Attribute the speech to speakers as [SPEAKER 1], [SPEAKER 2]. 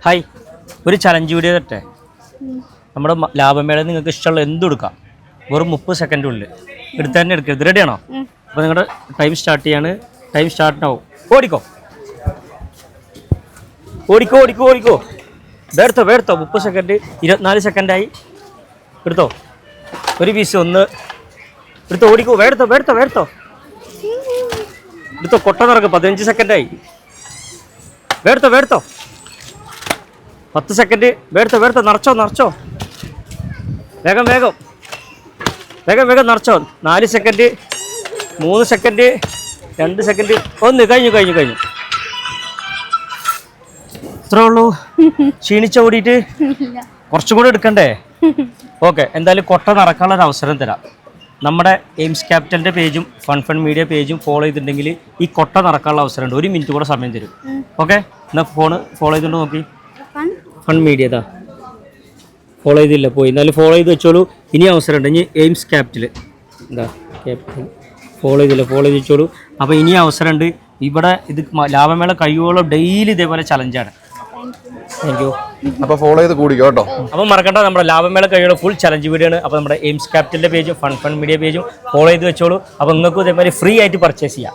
[SPEAKER 1] Hi, ഒരു challenge video തരട്ടെ. നമ്മുടെ ലാഭമേള നിങ്ങൾക്ക് ഇഷ്ടമുള്ള എന്തും എടുക്കാം, വെറും 30 സെക്കൻഡുള്ളിൽ എടുത്ത് തന്നെ എടുക്കരുത്. റെഡിയാണോ? അപ്പോൾ നിങ്ങളുടെ ടൈം സ്റ്റാർട്ട് ചെയ്യാണ്. ടൈം സ്റ്റാർട്ട് ആവും. ഓടിക്കോ ഓടിക്കോ ഓടിക്കോ ഓടിക്കോ. വേർത്തോ 30 സെക്കൻഡ്, 24 സെക്കൻഡായി. എടുത്തോ, ഒരു പീസ് ഒന്ന് എടുത്തോ. ഓടിക്കോ, വേർത്തോ എടുത്തോ. കൊട്ട നിറക്ക്. 15 സെക്കൻഡായി. വേർത്തോ 10 സെക്കൻഡ്. വേർത്തോ നിറച്ചോ. വേഗം നിറച്ചോ. 4 സെക്കൻഡ്, 3 സെക്കൻഡ്, 2 സെക്കൻഡ്. കഴിഞ്ഞു. ഇത്രേ ഉള്ളൂ. ക്ഷീണിച്ച ഓടിയിട്ട് കുറച്ചും കൂടെ എടുക്കണ്ടേ? ഓക്കെ, എന്തായാലും കൊട്ട നടക്കാനുള്ള ഒരു അവസരം തരാം. നമ്മുടെ എയിംസ് ക്യാപിറ്റലിൻ്റെ പേജും ഫൺ മീഡിയ പേജും ഫോളോ ചെയ്തിട്ടുണ്ടെങ്കിൽ ഈ കൊട്ട നടക്കാനുള്ള അവസരമുണ്ട്. 1 മിനിറ്റ് കൂടെ സമയം തരും. ഓക്കെ, എന്നാൽ ഫോണ് ഫോളോ ചെയ്തിട്ട് നോക്കി. ഫൺ മീഡിയ ഫോളോ ചെയ്തില്ല, പോയി. എന്നാലും ഫോളോ ചെയ്ത് വെച്ചോളൂ. ഇനി അവസരമുണ്ട്. ഇനി എയിംസ് ക്യാപിറ്റൽ ക്യാപിറ്റൽ ഫോളോ ചെയ്ത് വെച്ചോളൂ. അപ്പോൾ ഇനി അവസരമുണ്ട്. ഇവിടെ ഇത് ലാഭമേള കഴിയുവോളം ഡെയിലി ഇതേപോലെ ചലഞ്ചാണ്. Thank you.
[SPEAKER 2] അപ്പോൾ ഫോളോ ചെയ്ത് കൂടിക്കോ കേട്ടോ.
[SPEAKER 1] അപ്പോൾ മറക്കണ്ട, നമ്മുടെ ലാഭമേള കഴിയുള്ള ഫുൾ ചലഞ്ച് വീഡിയോ ആണ്. അപ്പോൾ നമ്മുടെ എയിംസ് ക്യാപിറ്റലിൻ്റെ പേജും ഫൺ മീഡിയ പേജും ഫോളോ ചെയ്ത് വെച്ചോളൂ. അപ്പോൾ നിങ്ങൾക്കും ഇതേമാതിരി ഫ്രീ ആയിട്ട് പർച്ചേസ് ചെയ്യാം.